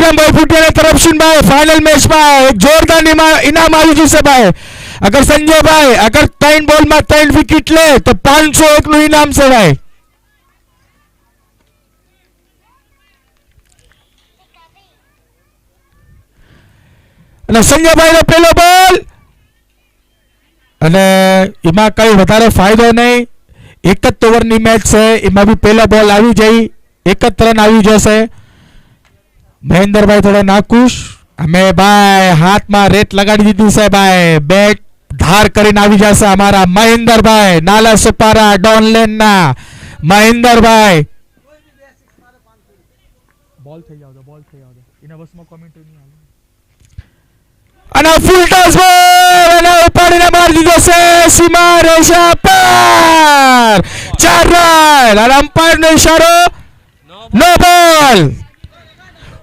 आलम भाई फुटिया तरफ से भाई फाइनल मैच में एक जोरदार इनाम આવી જશે ભાઈ अगर संजय भाई अगर 3 बॉल में 3 विकेट ले तो 501 નું इनाम છે ભાઈ અને સંજય ભાઈ નો પહેલો બોલ અને એમાં કઈ વધારે ફાયદો નહીં એક જ ઓવરની મેચ છે એમાં બી પહેલો બોલ આવી જાય એક જ રન આવી જશે મહેન્દ્રભાઈ થોડા નાખુશ અમે ભાઈ હાથમાં રેત લગાડી દીધી છે ભાઈ બેટ धार કરીને આવી જશે અમારા મહેન્દ્રભાઈ નાલા સુપારા ડોન લેન ના મહેન્દ્રભાઈ બોલ થઈ જાવ એના બસમાં કમેન્ટ નહીં આવે અને ફૂલ ટોસ બોલ અને ઉપાડીને મારી દીધો છે સીમા રેખા પાર 4 રન અને અમ્પાયરનો ઈશારો નો બોલ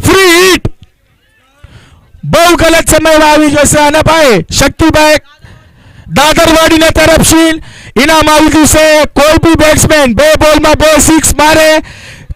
ફ્રી હિટ બહુ ગલત સમયમાં આવી જશે અને ભાઈ શક્તિભાઈ दादरवाड़ी ने तरफ से इनाम આવી છે કોઈ भी બેટ્સમેન બે બોલમાં 2 સિક્સ મારે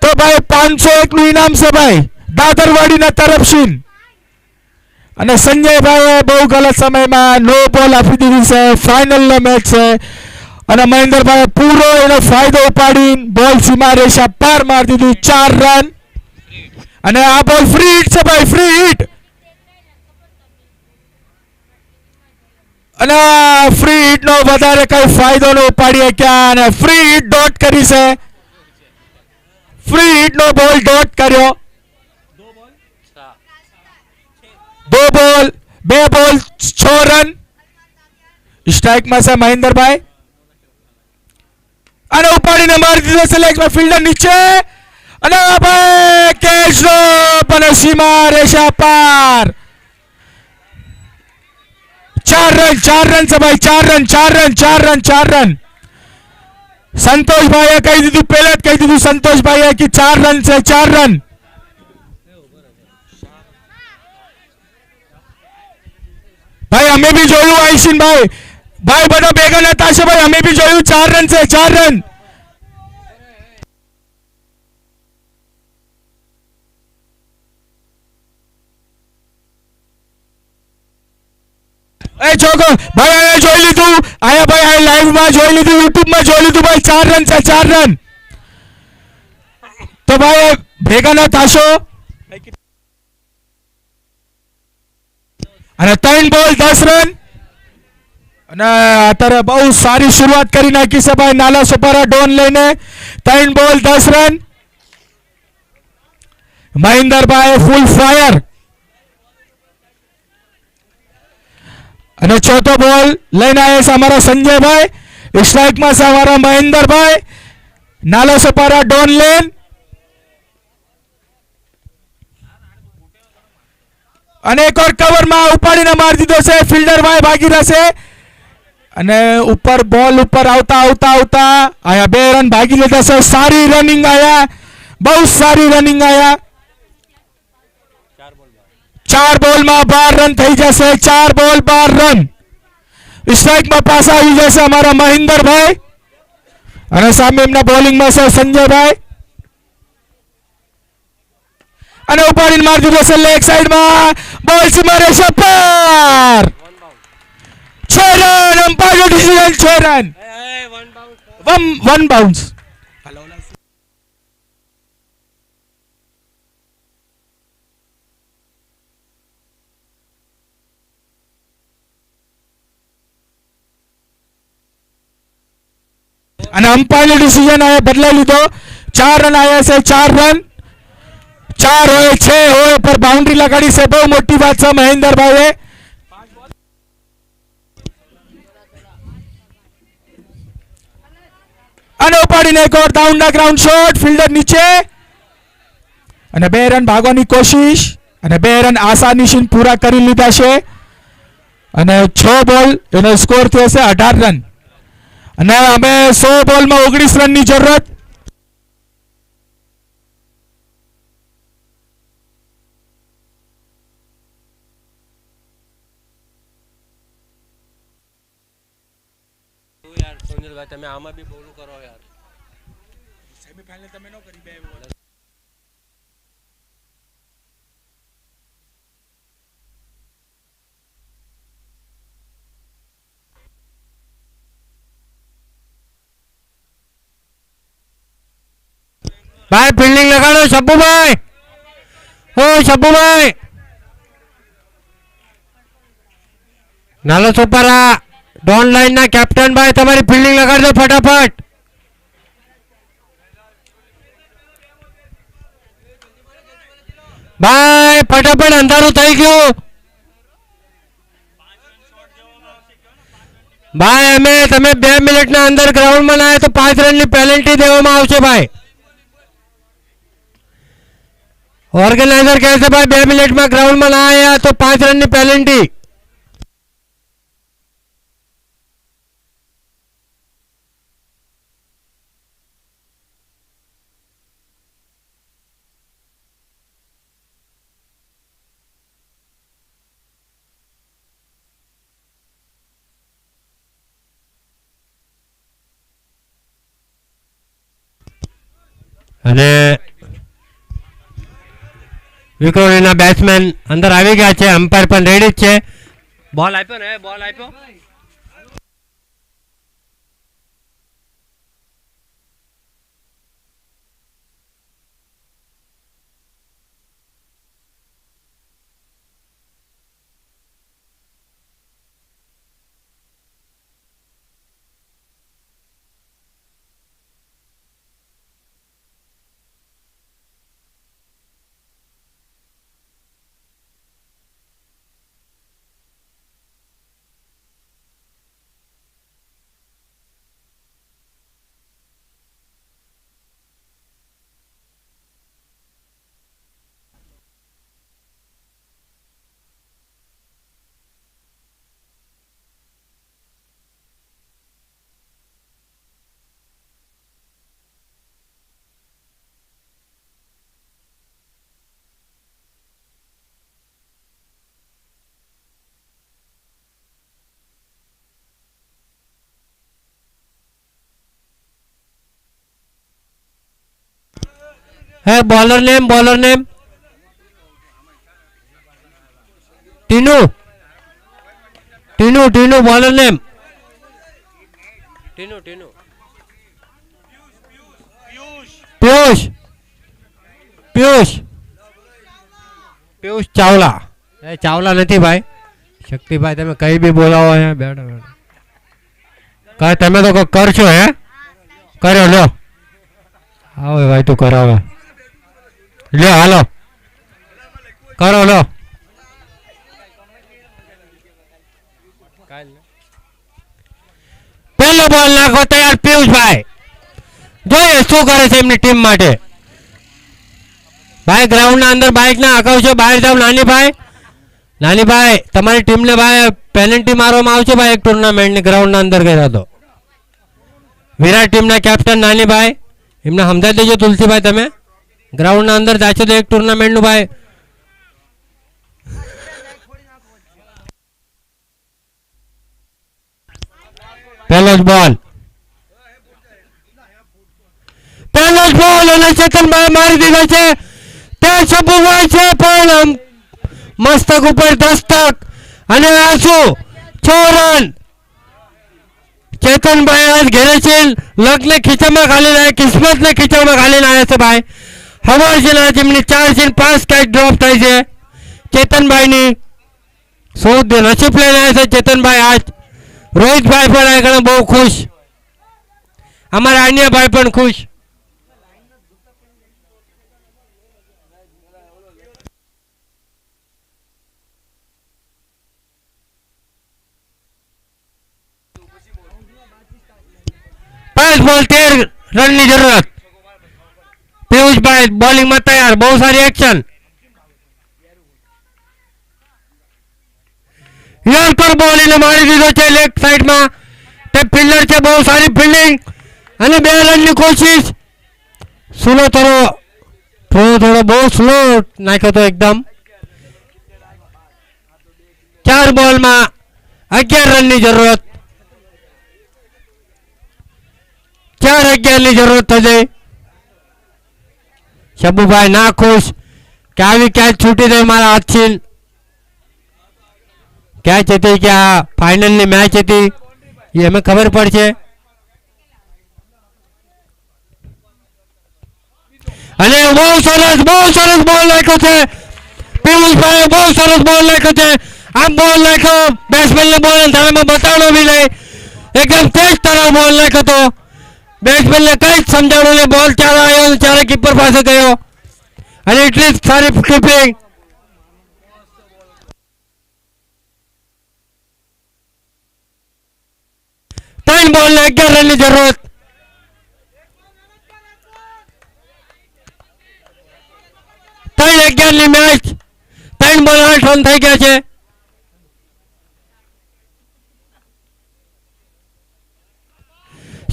તો ભાઈ 501 નું ઇનામ છે ભાઈ દાદરવાડી ના તરફ से અને સંજય ભાઈ બહુ ગલત સમયમાં નો બોલ આપી દીધી છે ફાઇનલ નો મેચ છે અને મહેન્દ્ર ભાઈ પૂરો એનો ફાયદો ઉપાડી બોલ સીમા રેખા પાર મારી દીધું 4 રન અને આ બોલ ફ્રી હિટ છે ભાઈ ફ્રી હિટ અને ફ્રી હિટ નો વધારે કઈ ફાયદો ન ઉપાડી શક્યા અને ફ્રી હિટ ડોટ કરી છે ફ્રી હિટ નો બોલ ડોટ કર્યો दो बॉल 6 रन स्ट्राइक में से महेंद्र भाई અને ઉપાડીને મારી દીધો સિલેક્ટ માં ફિલ્ડર નીચે અને ભાઈ કેચ ડ્રોપ અને સીમા રેખા પાર 4 रन से भाई 4 रन संतोष भाई कही दीधु पहले कही दीधु संतोष भाई कि 4 रन से 4 रन भाई हमें भी जोयु आईशिन भाई बड़ा बेगा नता छे भाई हमें भी जोयु 4 रन से 4 रन ए छोको भाई आया જોઈ લીધું આયા ભાઈ આ લાઈવ માં જોઈ લીધું YouTube માં જોઈ લીધું ભાઈ 4 રન છે 4 રન તો ભાઈ ભેગા ના થાશો અને 3 બોલ 10 રન અને અત્યારે બહુ સારી શરૂઆત કરી નાખી છે ભાઈ નાલા સુપારા ડોન લઈને 3 બોલ 10 રન મહેન્દ્ર ભાઈ ફૂલ ફાયર અને ચોથો બોલ લઈને આયા છે અમારા સંજય ભાઈ સ્ટ્રાઇક માં છે અમારા મહેન્દ્ર ભાઈ નાલા સુપારા ડોન લેન અને એક और कवर में उपाડીને મારી દીધો છે ફિલ્ડર ભાઈ ભાગી રહેશે અને ઉપર બોલ ઉપર આવતા આયા 2 રન ભાગી લીધા છે સારી રનિંગ આયા બહુ સારી રનિંગ આયા 4 બોલ में 12 रन થઈ જશે 4 બોલ 12 रन स्ट्राइक में पास આવી જશે અમારા મહેન્દ્ર ભાઈ અને સામે એમના બોલિંગ માં છે સંજય ભાઈ અને ઉપાડીને મારી દીધો છે લેગ સાઈડ માં બોલ સીમા રેખા પાર 6 run umpire decision 6 run 1 bounce અને અમ્પાયર ડિસિઝન આયા બદલાઈ લીધો 4 રન આયા છે 4 રન 4 હોય 6 હોય पर बाउंड्री लगाड़ी से बहुत मोटी बात है महेंद्र भाई અને ઉપાડીને એક ઓર ડાઉન ના ગ્રાઉન્ડ શોટ ફિલ્ડર નીચે અને 2 રન ભાગવાની કોશિશ અને 2 રન આસાનીથી પૂરા કરી લીધા છે અને 6 બોલ એનો સ્કોર થયો છે 18 રન અને અમે 100 બોલ માં 19 રન ની જરૂરત यार सुनील भाई તમે આમાં બી બોલું કરો યાર સેમી ફાઇનલ તમે નો કરી બે ભાઈ ફિલ્ડિંગ લગાડો શબ્બુભાઈ. ઓ શબ્બુભાઈ નાલો સુપરા ડોન લાઈન ના કેપ્ટન ભાઈ તમારી ફિલ્ડિંગ લગાડજો ફટાફટ. ભાઈ ફટાફટ અંધારું થઈ ગયું. ભાઈ અમે તમે 2 મિનિટના અંદર ગ્રાઉન્ડમાં ના આવે તો 5 રનની પેનલ્ટી દેવામાં આવશે ભાઈ. ઓર્ગેનાઇઝર કહે છે ભાઈ 2 મિનિટમાં ગ્રાઉન્ડમાં ના આવ્યા તો 5 રનની પેનલ્ટી. અને વિક્રોલીના બેટ્સમેન અંદર આવી ગયા છે. અમ્પાયર પણ રેડી જ છે. બોલ આપ્યો ને બોલ આપ્યો. है bowler name Tinu Tinu Tinu bowler name Tinu Tinu Piyush Piyush Piyush Chawla ए चावला नहीं भाई शक्ति भाई તમે કઈ બી બોલાવો હે બેઠો બેઠો કા તમે તો કરશો હે કર્યો લ્યો આવો ભાઈ તું કરાવે લ્યો હાલો કરો લો કાલ પહેલો બોલ નાખો તૈયાર પિયુષભાઈ જોઈએ શું કરે છે એમની ટીમ માટે ભાઈ ગ્રાઉન્ડના અંદર બાઇક ના હકાવ છો બહાર જાવ નાનીભાઈ તમારી ટીમને ભાઈ પેનલ્ટી મારવામાં આવશે ભાઈ એક ટુર્નામેન્ટની ગ્રાઉન્ડના અંદર ગયા તો વિરાટ ટીમના કેપ્ટન નાનીભાઈ એમને સમજાવી દેજો તુલસીભાઈ તમે ગ્રાઉન્ડના અંદર જાશો તો એક ટુર્નામેન્ટનું ભાઈ પહેલો જ બોલ અને ચેતનભાઈ મારી દીધો છે તે શબ્દભાઈ છે પણ મસ્તક ઉપર દસ્તક અને આંસુ 6 રન ચેતનભાઈ આજ ઘેરે છે લગને ખીચામાં ખાલી લાયા કિસ્મતને ખીચામાં ખાલી લાયા છે ભાઈ હવાર છે આજ એમની 4 છે 5 કેચ ડ્રોપ થઈ છે ચેતનભાઈની શું નસીબ લઈને આવ્યા છે ચેતનભાઈ આજ રોહિતભાઈ પણ આગળ બહુ ખુશ અમારા અન્યભાઈ પણ ખુશ पांच बॉल 13 रन की जरूरत पीयूष भाई बॉलिंग में तैयार बहुत सारी एक्शन पर बॉल ने मारी दीधो है लेग साइड में फील्डर है बहुत सारी फील्डिंग અને 2 રનની કોશિશ સ્લો થોડો બહુ સ્લો નાખ્યો તો એકદમ 4 બોલમાં 11 રનની જરૂરત 4-11 ની જરૂરત થશે શબ્બુભાઈ ના ખુશ કે આવી ક્યાંય છૂટી ગઈ મારા હાથથી ક્યાંચ હતી કે આ ફાઇનલની મેચ હતી એ અમે ખબર પડશે અને બહુ સરસ બોલ નાખ્યો છે પિયુષભાઈ, બહુ સરસ બોલ નાખ્યો છે. આમ બોલ નાખ્યો બેટ્સમેનને બોલ ધારામાં બતાડો બી નહીં, એકદમ તેજ તરફ બોલ નાખ્યો તો બેટ્સમેનને કઈ જ સમજાણું નહીં. બોલ ચારે આવ્યો ચારે કીપર પાસે ગયો અને એટલી જ સારી કીપિંગ. ત્રણ બોલ ને 11 રનની જરૂરત. ત્રણ 11 ની મેચ, 3 બોલ 8 રન થઈ ગયા છે.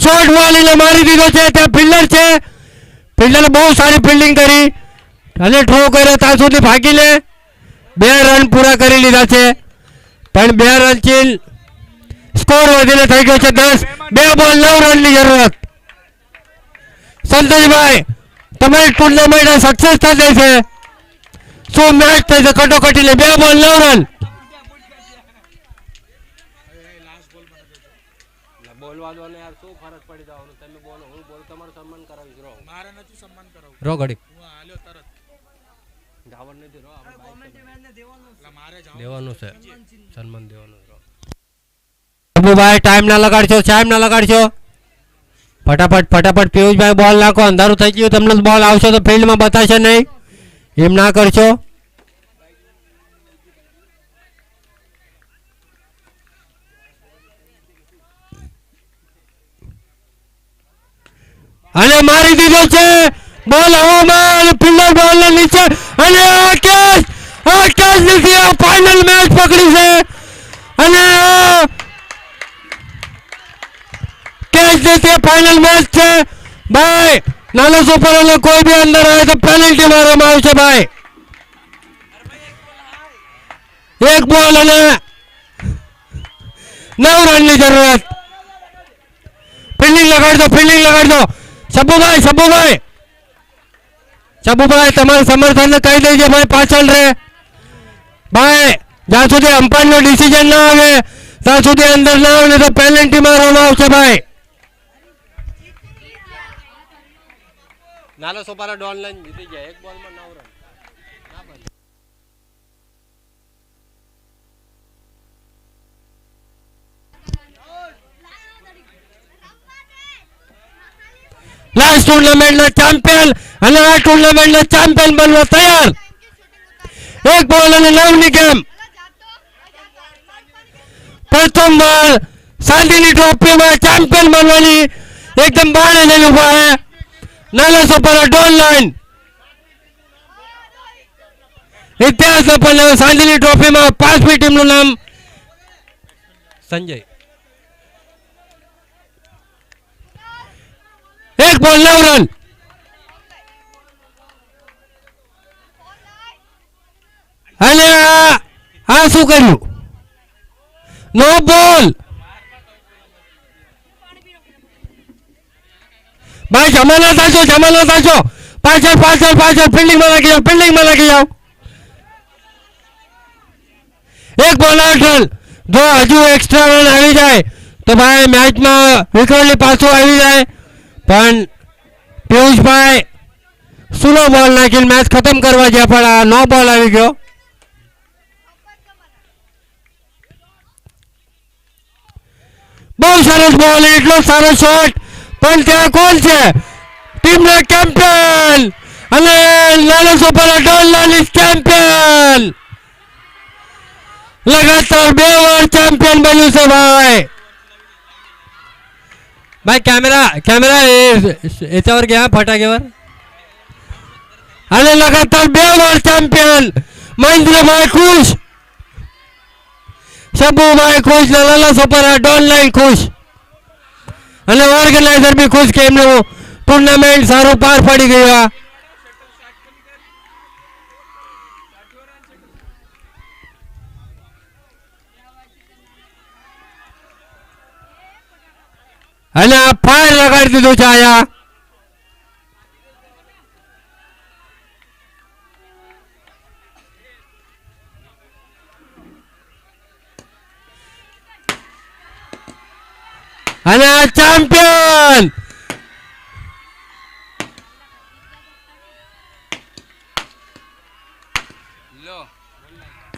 શોર્ટ વાલીને મારી દીધો છે, ત્યાં ફિલ્ડર છે, ફિલ્ડરે બહુ સારી ફિલ્ડિંગ કરી અને થ્રો કર્યો ત્યાં સુધી ભાગીને 2 રન પૂરા કરી લીધા છે. પણ 2 રનથી સ્કોર વધીને થઈ ગયો છે 10. 2 બોલ 9 રનની જરૂરત. સંતોષભાઈ, તમારી ટુર્નામેન્ટ સક્સેસ થઈ છે. શું મેચ થઈ છે કટોકટીને? 2 બોલ 9 રન. બોલવા દો ને યાર, શું ફરક પડી જવાનું? તમે બોલો, હું બોલ, તમારું સન્માન કરાવીશ. રહો મારે નથી સન્માન કરાવું. રો ઘડી હું હાલ્યો તરત. જાવર નથી. રહો આપણે બાઈક મારે જાવ દેવાનું છે, સન્માન દેવાનું છે. બાબુભાઈ ટાઈમ ના લગાડશો, ફટાફટ પિયુષભાઈ બોલ નાખો. અંધારું થઈ ગયું, તમને બોલ આવશે તો ફિલ્ડમાં બતાવશે નહીં, એમ ના કરશો. અને મારી દીધો છે બોલ હવામાં, ફિલ્ડર બોલ ને નીચે અને કેચ નથી. આ ફાઇનલ મેચ પકડી છે અને કેચ નથી. ફાઇનલ મેચ છે ભાઈ. નાનો સુપર અને કોઈ બી અંદર આવે તો પેનલ્ટી મારવામાં આવશે ભાઈ. 1 બોલ અને 9 રનની જરૂરત. ફિલ્ડિંગ લગાડ દો શબ્બુભાઈ તમારું સમર્થન કહી દેજે ભાઈ, પાછળ રે ભાઈ. જ્યાં સુધી અમ્પાયર નો ડિસિઝન ના આવે ત્યાં સુધી અંદર ના આવે તો પેનલ્ટી મારવામાં આવશે ભાઈ. નાનો સોપારા ડોન લાઈન જીતી જાય. 1 બોલમાં 9 રન. લાસ્ટ ટુર્નામેન્ટના ચેમ્પિયન અને આ ટુર્નામેન્ટના ચેમ્પિયન બનવા તૈયાર. 1 બોલ અને 9 ની ગેમ. પ્રથમવાર સાંધીની ટ્રોફીમાં ચેમ્પિયન બનવાની એકદમ બાણે જઈને ઉભા છે નાના સોપારા ડોન લાઈન. ઇતિહાસમાં પણ સાંધીની ટ્રોફીમાં 5મી ટીમનું નામ સંજય. 1 બોલ 9 રન. અને આ શું કર્યું? નો બોલ ભાઈ. જમાના થાશો. પાછળ ફિલ્ડિંગમાં લાગી જાઓ. 1 બોલ 8 રન. જો હજુ એક્સ્ટ્રા રન આવી જાય તો ભાઈ મેચમાં વિક્રમની પાછું આવી જાય. પણ પિયુષભાઈ સ્લો બોલ નાખીને મેચ ખતમ કરવા ગયા, પણ આ નો બોલ આવી ગયો. બહુ સરસ બોલ, એટલો સારો શોટ. પણ ત્યાં કોણ છે? ટીમના કેપ્ટન અને નાના સોપારા ડોન લાઈન ચેમ્પિયન. लगातार 2 વાર ચેમ્પિયન બન્યું છે ભાઈ. भाई कैमरा याच्यावर घ्या फटाक्यावर. आणि लगातार 2 વાર चॅम्पियन महेंद्रभाई खुश, शंभूभाई खुश, लाला सोपारा डॉन लाइन खुश અને ઓર્ગેનાઇઝર બી ખુશ કે એમનું ટુર્નામેન્ટ સારું પાર પડી ગયું. અને આ ફાયર લગાડી દીધું છે આયા. અને આ ચેમ્પિયન લો બોલ ના.